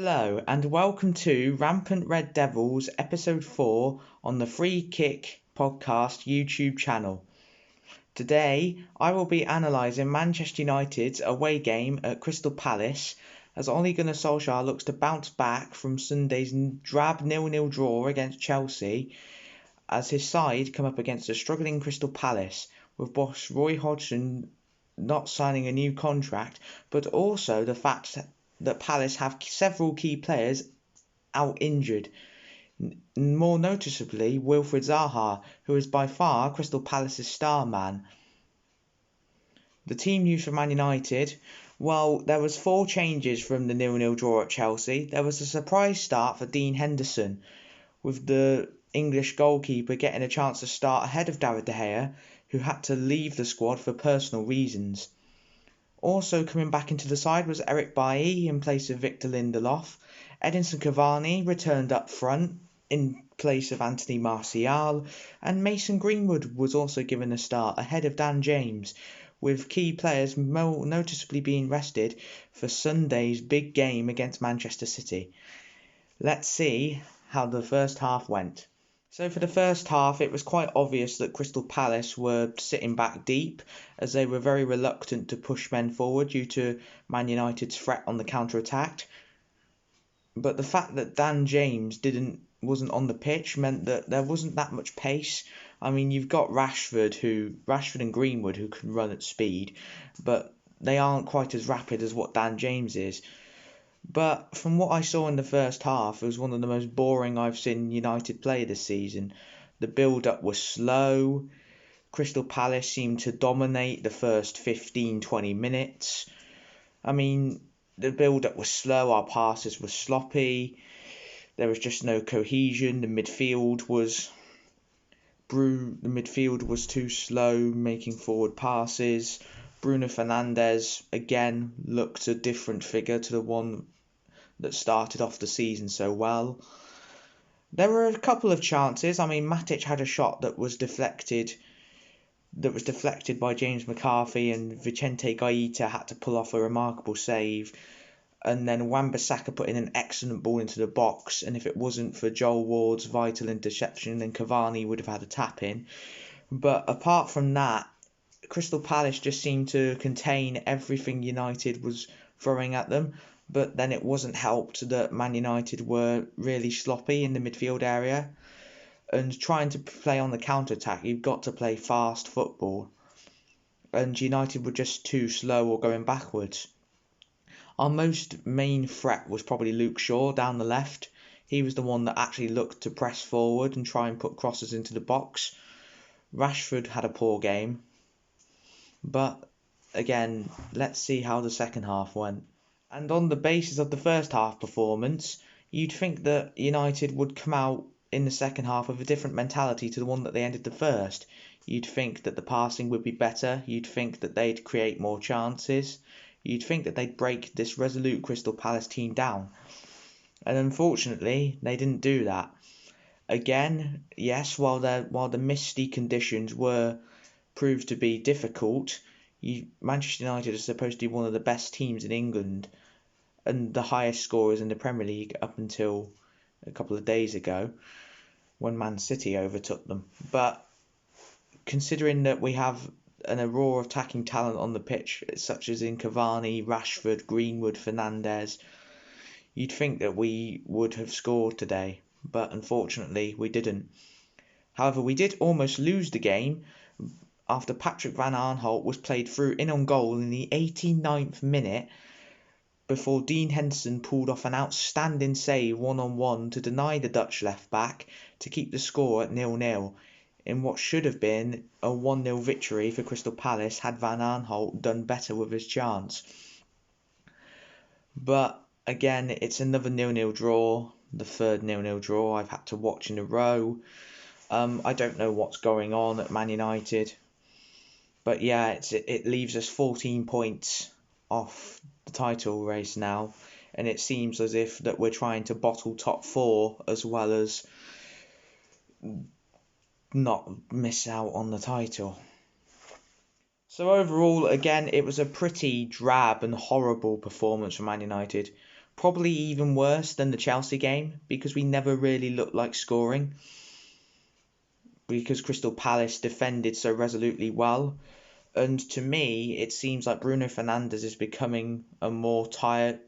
Hello and welcome to Rampant Red Devils episode 4 on the Free Kick podcast YouTube channel. Today I will be analysing Manchester United's away game at Crystal Palace as Ole Gunnar Solskjaer looks to bounce back from Sunday's drab 0-0 draw against Chelsea as his side come up against a struggling Crystal Palace with boss Roy Hodgson not signing a new contract, but also the fact that Palace have several key players out injured. More noticeably, Wilfried Zaha, who is by far Crystal Palace's star man. The team news for Man United, well, there was 4 changes from the 0-0 draw at Chelsea. There was a surprise start for Dean Henderson, with the English goalkeeper getting a chance to start ahead of David De Gea, who had to leave the squad for personal reasons. Also coming back into the side was Eric Bailly in place of Victor Lindelof. Edinson Cavani returned up front in place of Anthony Martial, and Mason Greenwood was also given a start ahead of Dan James, with key players more noticeably being rested for Sunday's big game against Manchester City. Let's see how the first half went. So for the first half, it was quite obvious that Crystal Palace were sitting back deep, as they were very reluctant to push men forward due to Man United's threat on the counter-attack. But the fact that Dan James wasn't on the pitch meant that there wasn't that much pace. I mean, you've got Rashford and Greenwood who can run at speed, but they aren't quite as rapid as what Dan James is. But from what I saw in the first half, it was one of the most boring I've seen United play this season. The build-up was slow. Crystal Palace seemed to dominate the first 15-20 minutes. I mean, the build-up was slow, our passes were sloppy. There was just no cohesion. The midfield was too slow, making forward passes. Bruno Fernandes again looked a different figure to the one that started off the season so well. There were a couple of chances. I mean, Matic had a shot that was deflected by James McCarthy, and Vicente Gaeta had to pull off a remarkable save. And then Wan-Bissaka put in an excellent ball into the box, and if it wasn't for Joel Ward's vital interception, then Cavani would have had a tap in. But apart from that, Crystal Palace just seemed to contain everything United was throwing at them, but then it wasn't helped that Man United were really sloppy in the midfield area. And trying to play on the counter-attack, you've got to play fast football. And United were just too slow or going backwards. Our most main threat was probably Luke Shaw down the left. He was the one that actually looked to press forward and try and put crosses into the box. Rashford had a poor game. But again, let's see how the second half went. And on the basis of the first half performance, you'd think that United would come out in the second half with a different mentality to the one that they ended the first. You'd think that the passing would be better. You'd think that they'd create more chances. You'd think that they'd break this resolute Crystal Palace team down. And unfortunately, they didn't do that. Again, yes, while the misty conditions proved to be difficult, Manchester United are supposed to be one of the best teams in England and the highest scorers in the Premier League up until a couple of days ago when Man City overtook them. But considering that we have an aurora of attacking talent on the pitch, such as in Cavani, Rashford, Greenwood, Fernandes, you'd think that we would have scored today, but unfortunately we didn't. However, we did almost lose the game after Patrick Van Aanholt was played through in on goal in the 89th minute before Dean Henderson pulled off an outstanding save one-on-one to deny the Dutch left-back to keep the score at 0-0 in what should have been a 1-0 victory for Crystal Palace had Van Aanholt done better with his chance. But again, it's another 0-0 draw, the third 0-0 draw I've had to watch in a row. I don't know what's going on at Man United. But yeah, it leaves us 14 points off the title race now, and it seems as if that we're trying to bottle top 4 as well as not miss out on the title. So overall, again, it was a pretty drab and horrible performance from Man United. probably even worse than the Chelsea game because we never really looked like scoring because Crystal Palace defended so resolutely well. And to me, it seems like Bruno Fernandes is becoming more tired,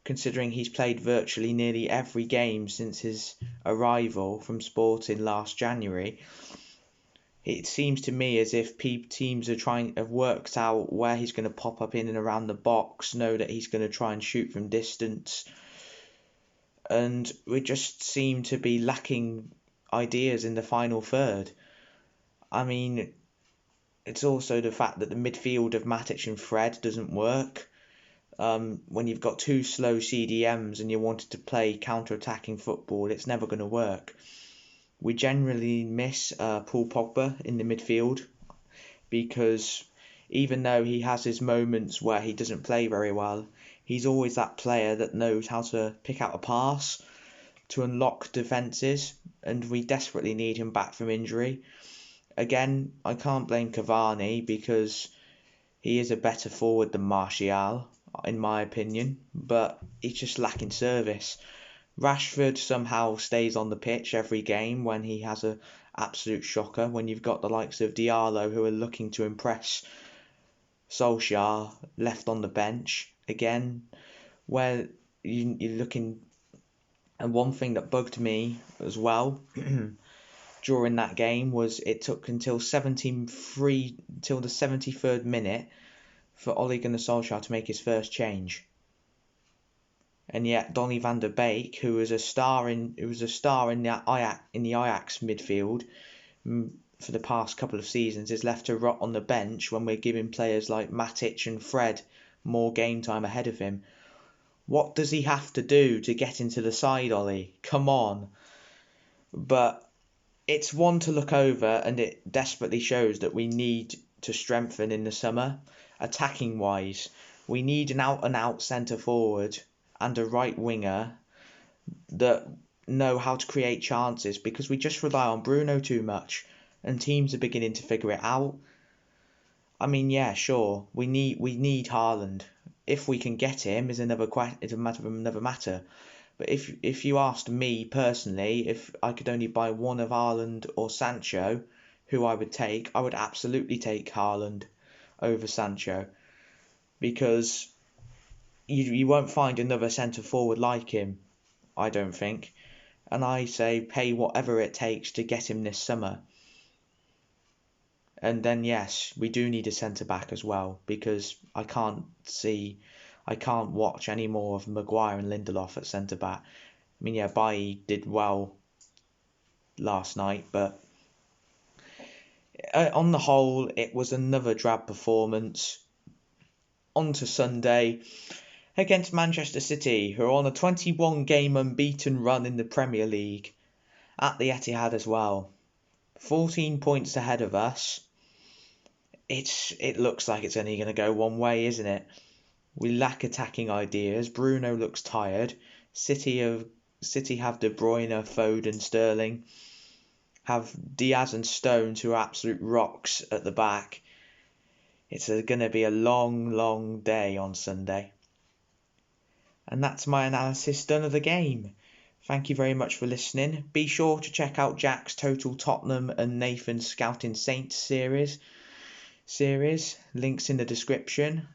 considering he's played virtually nearly every game since his arrival from Sporting last January. It seems to me as if teams have worked out where he's going to pop up in and around the box, know that he's going to try and shoot from distance, and we just seem to be lacking ideas in the final third. I mean, it's also the fact that the midfield of Matic and Fred doesn't work. When you've got two slow CDMs and you wanted to play counter-attacking football, it's never going to work. We generally miss Paul Pogba in the midfield because even though he has his moments where he doesn't play very well, he's always that player that knows how to pick out a pass to unlock defences, and we desperately need him back from injury. Again, I can't blame Cavani because he is a better forward than Martial, in my opinion, but he's just lacking service. Rashford somehow stays on the pitch every game when he has an absolute shocker. When you've got the likes of Diallo who are looking to impress Solskjaer left on the bench again, where you're looking. And one thing that bugged me as well during that game was it took until the 73rd minute for Ole Gunnar Solskjaer to make his first change. And yet Donny van der Beek, who was a star in the Ajax midfield for the past couple of seasons, is left to rot on the bench when we're giving players like Matic and Fred more game time ahead of him. What does he have to do to get into the side, Ollie? Come on. But it's one to look over, and it desperately shows that we need to strengthen in the summer. Attacking wise, we need an out-and-out centre forward and a right winger that know how to create chances, because we just rely on Bruno too much and teams are beginning to figure it out. I mean, yeah, sure, we need Haaland. If we can get him is it's a matter of another matter. But if you asked me personally, if I could only buy one of Haaland or Sancho, who I would absolutely take Haaland over Sancho, because you won't find another centre forward like him, I don't think. And I say pay whatever it takes to get him this summer. And then yes, we do need a centre back as well, because I can't watch any more of Maguire and Lindelof at centre back. I mean, yeah, Bailly did well last night, but on the whole, it was another drab performance. On to Sunday against Manchester City, who are on a 21-game unbeaten run in the Premier League at the Etihad as well. 14 points ahead of us. It looks like it's only going to go one way, isn't it? We lack attacking ideas. Bruno looks tired. City have De Bruyne, Foden, Sterling. Have Diaz and Stones, who are absolute rocks at the back. It's going to be a long, long day on Sunday. And that's my analysis done of the game. Thank you very much for listening. Be sure to check out Jack's Total Tottenham and Nathan's Scouting Saints series. Links in the description.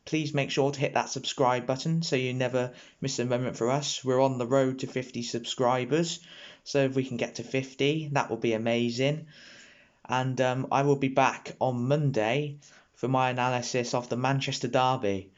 Please make sure to hit that subscribe button so you never miss a moment for us. We're on the road to 50 subscribers, so if we can get to 50, that will be amazing. And I will be back on Monday for my analysis of the Manchester derby.